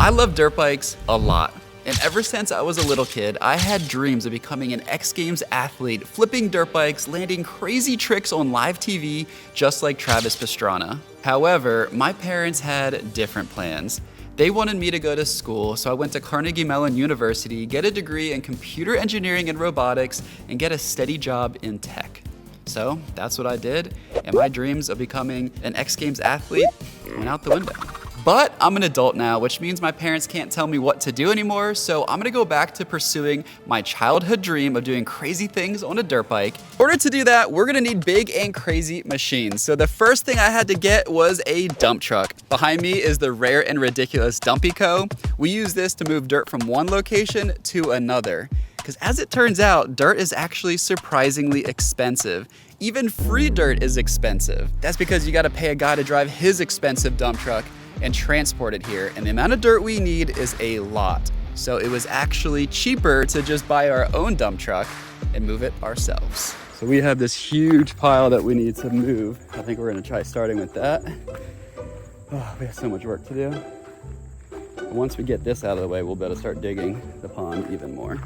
I love dirt bikes a lot. And ever since I was a little kid, I had dreams of becoming an X Games athlete, flipping dirt bikes, landing crazy tricks on live TV, just like Travis Pastrana. However, my parents had different plans. They wanted me to go to school, so I went to Carnegie Mellon University, get a degree in computer engineering and robotics, and get a steady job in tech. So that's what I did, and my dreams of becoming an X Games athlete went out the window. But I'm an adult now, which means my parents can't tell me what to do anymore, so I'm gonna go back to pursuing my childhood dream of doing crazy things on a dirt bike. In order to do that, we're gonna need big and crazy machines. So the first thing I had to get was a dump truck. Behind me is the rare and ridiculous Dumpy-Co. We use this to move dirt from one location to another. Because as it turns out, dirt is actually surprisingly expensive. Even free dirt is expensive. That's because you gotta pay a guy to drive his expensive dump truck and transport it here, and the amount of dirt we need is a lot. So it was actually cheaper to just buy our own dump truck and move it ourselves. So we have this huge pile that we need to move. I think we're gonna try starting with that. Oh, we have so much work to do. But once we get this out of the way, we'll be able to start digging the pond even more.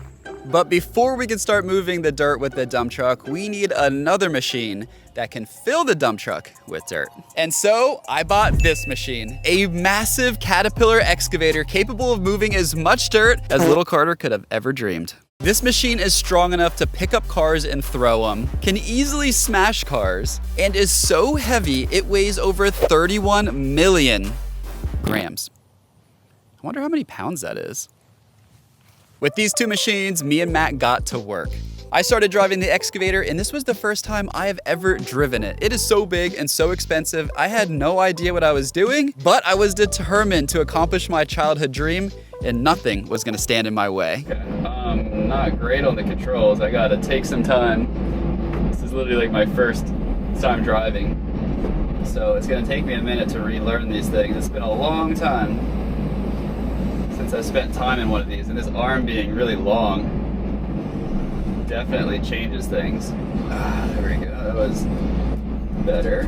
But before we can start moving the dirt with the dump truck, we need another machine that can fill the dump truck with dirt. And so I bought this machine, a massive Caterpillar excavator capable of moving as much dirt as little Carter could have ever dreamed. This machine is strong enough to pick up cars and throw them, can easily smash cars, and is so heavy it weighs over 31 million grams. I wonder how many pounds that is. With these two machines, me and Matt got to work. I started driving the excavator, and this was the first time I have ever driven it. It is so big and so expensive. I had no idea what I was doing, but I was determined to accomplish my childhood dream, and nothing was gonna stand in my way. Not great on the controls. I gotta take some time. This is literally like my first time driving. So it's gonna take me a minute to relearn these things. It's been a long time since I spent time in one of these, and this arm being really long definitely changes things. There we go, that was better.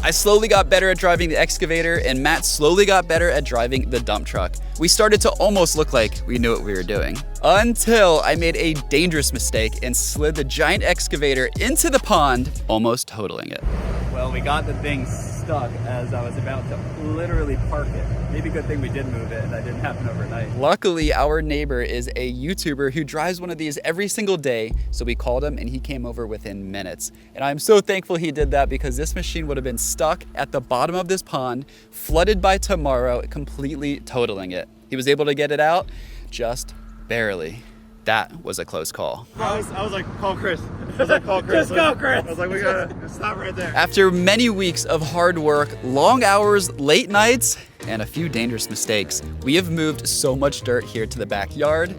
I slowly got better at driving the excavator, and Matt slowly got better at driving the dump truck. We started to almost look like we knew what we were doing. Until I made a dangerous mistake and slid the giant excavator into the pond, almost totaling it. Well, we got the thing stuck as I was about to literally park it. Maybe good thing we did move it and that didn't happen overnight. Luckily, our neighbor is a YouTuber who drives one of these every single day, so we called him and he came over within minutes. And I'm so thankful he did that, because this machine would have been stuck at the bottom of this pond, flooded by tomorrow, completely totaling it. He was able to get it out, just barely. That was a close call. I was like, call Chris. I was like, call Chris. Just go, Chris. I was like, we gotta stop right there. After many weeks of hard work, long hours, late nights, and a few dangerous mistakes, we have moved so much dirt here to the backyard.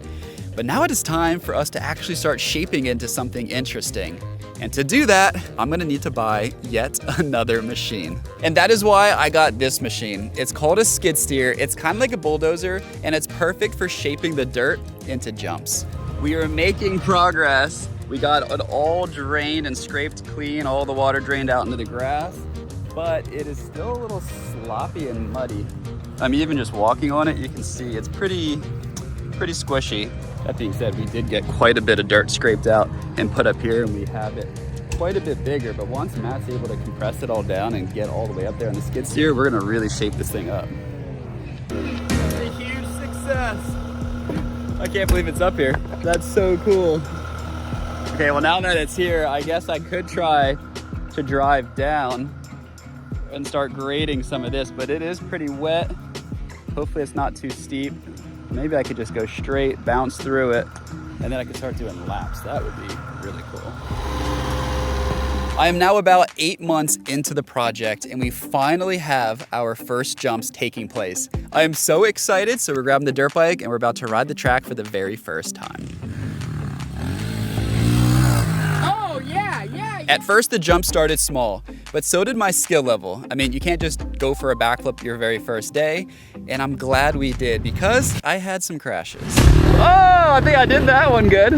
But now it is time for us to actually start shaping it into something interesting. And to do that, I'm gonna need to buy yet another machine. And that is why I got this machine. It's called a skid steer. It's kind of like a bulldozer, and it's perfect for shaping the dirt into jumps. We are making progress. We got it all drained and scraped clean, all the water drained out into the grass, but it is still a little sloppy and muddy. I mean, even just walking on it, you can see it's pretty squishy. That being said, we did get quite a bit of dirt scraped out and put up here, and we have it quite a bit bigger, but once Matt's able to compress it all down and get all the way up there on the skid steer, we're gonna really shape this thing up. A huge success. I can't believe it's up here. That's so cool. Okay, well now that it's here, I guess I could try to drive down and start grading some of this, but it is pretty wet. Hopefully it's not too steep. Maybe I could just go straight, bounce through it, and then I could start doing laps. That would be really cool. I am now about 8 months into the project, and we finally have our first jumps taking place. I am so excited, so we're grabbing the dirt bike and we're about to ride the track for the very first time. Oh, yeah. At first, the jump started small, but so did my skill level. I mean, you can't just go for a backflip your very first day, and I'm glad we did, because I had some crashes. Oh, I think I did that one good.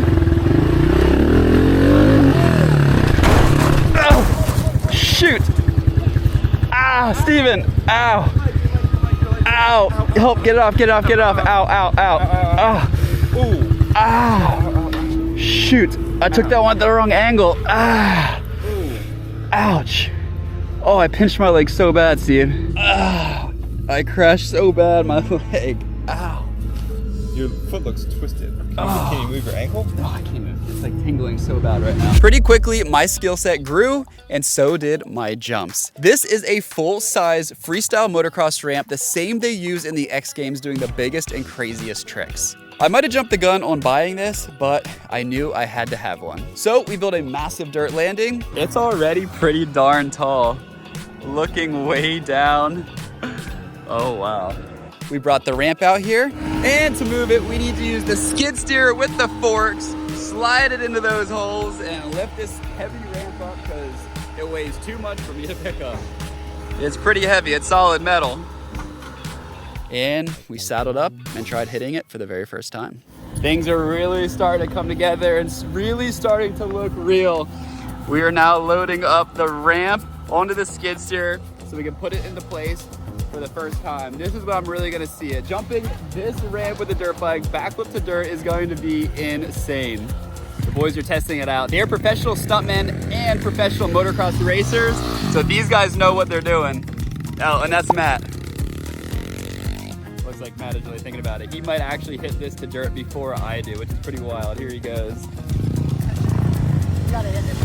Oh, shoot. Ah, Steven, ow. Ow! Help, get it off, get it off, get it off. Ow, ow, ow. Ooh. Ow. Shoot, I took that one at the wrong angle. Ah. Ouch. Oh, I pinched my leg so bad, Steve. Ah. I crashed so bad, my leg. Ow. Your foot looks twisted. Can you move your ankle? No, I can't move. It's like tingling so bad right now. Pretty quickly, my skill set grew, and so did my jumps. This is a full-size freestyle motocross ramp, the same they use in the X Games, doing the biggest and craziest tricks. I might have jumped the gun on buying this, but I knew I had to have one. So we built a massive dirt landing. It's already pretty darn tall. Looking way down. Oh, wow. We brought the ramp out here, and to move it, we need to use the skid steer with the forks, slide it into those holes, and lift this heavy ramp up because it weighs too much for me to pick up. It's pretty heavy, it's solid metal. And we saddled up and tried hitting it for the very first time. Things are really starting to come together, and it's really starting to look real. We are now loading up the ramp onto the skid steer so we can put it into place for the first time. This is what I'm really gonna see it. Jumping this ramp with a dirt bike, backflip to dirt, is going to be insane. The boys are testing it out. They're professional stuntmen and professional motocross racers, so these guys know what they're doing. Oh, and that's Matt. Looks like Matt is really thinking about it. He might actually hit this to dirt before I do, which is pretty wild. Here he goes. You gotta hit it.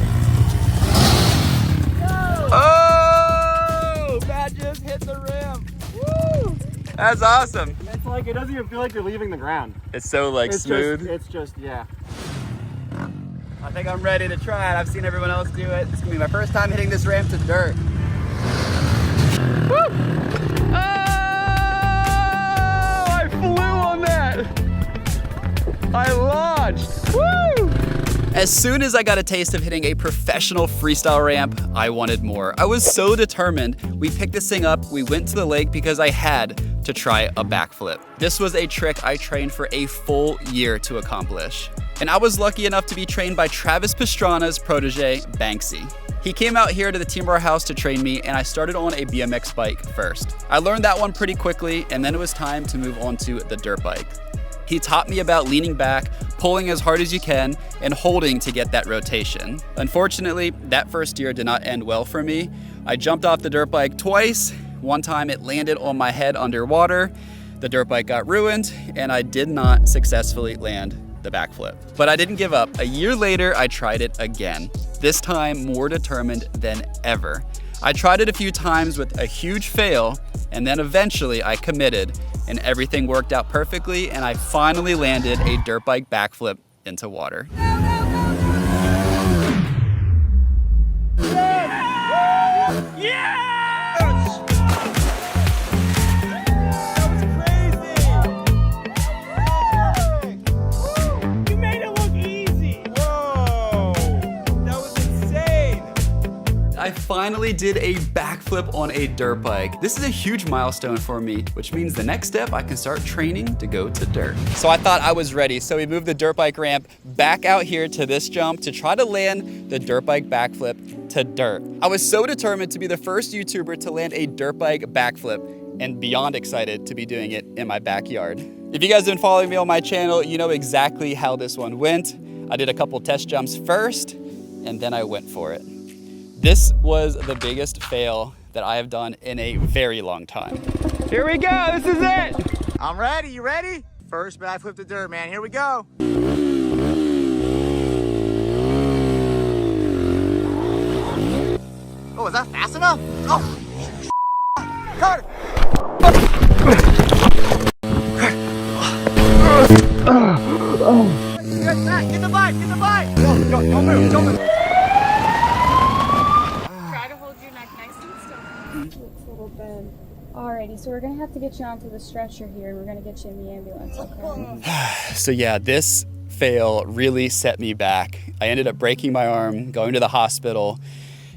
Oh! Matt just hit the rim. Woo! That's awesome. It's like, it doesn't even feel like you're leaving the ground. It's so like smooth. It's just, yeah. I think I'm ready to try it. I've seen everyone else do it. It's gonna be my first time hitting this ramp to dirt. Woo! Oh! I flew on that. I launched. Woo! As soon as I got a taste of hitting a professional freestyle ramp, I wanted more. I was so determined. We picked this thing up, we went to the lake because I had to try a backflip. This was a trick I trained for a full year to accomplish. And I was lucky enough to be trained by Travis Pastrana's protege, Banksy. He came out here to the Team House to train me, and I started on a BMX bike first. I learned that one pretty quickly, and then it was time to move on to the dirt bike. He taught me about leaning back, pulling as hard as you can, and holding to get that rotation. Unfortunately, that first year did not end well for me. I jumped off the dirt bike twice. One time it landed on my head underwater. The dirt bike got ruined, and I did not successfully land the backflip. But I didn't give up. A year later, I tried it again, this time more determined than ever. I tried it a few times with a huge fail, and then eventually I committed, and everything worked out perfectly, and I finally landed a dirt bike backflip into water. I finally did a backflip on a dirt bike. This is a huge milestone for me, which means the next step, I can start training to go to dirt. So I thought I was ready, so we moved the dirt bike ramp back out here to this jump to try to land the dirt bike backflip to dirt. I was so determined to be the first YouTuber to land a dirt bike backflip, and beyond excited to be doing it in my backyard. If you guys have been following me on my channel, you know exactly how this one went. I did a couple test jumps first, and then I went for it. This was the biggest fail that I have done in a very long time. Here we go, this is it! I'm ready, you ready? First backflip to dirt, man, here we go. Oh, is that fast enough? Oh! Cut it! Get the bike, get the bike! Don't move, don't move. Alrighty, so we're gonna have to get you onto the stretcher here, and we're gonna get you in the ambulance, okay? So yeah, this fail really set me back. I ended up breaking my arm, going to the hospital,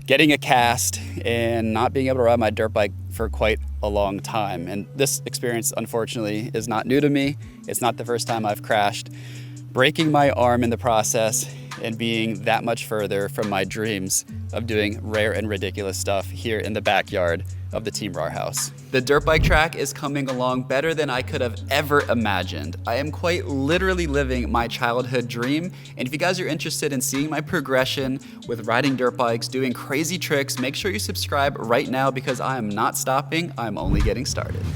getting a cast, and not being able to ride my dirt bike for quite a long time. And this experience, unfortunately, is not new to me. It's not the first time I've crashed. Breaking my arm in the process and being that much further from my dreams of doing rare and ridiculous stuff here in the backyard of the Team RAR house. The dirt bike track is coming along better than I could have ever imagined. I am quite literally living my childhood dream, and if you guys are interested in seeing my progression with riding dirt bikes, doing crazy tricks, make sure you subscribe right now because I am not stopping, I'm only getting started.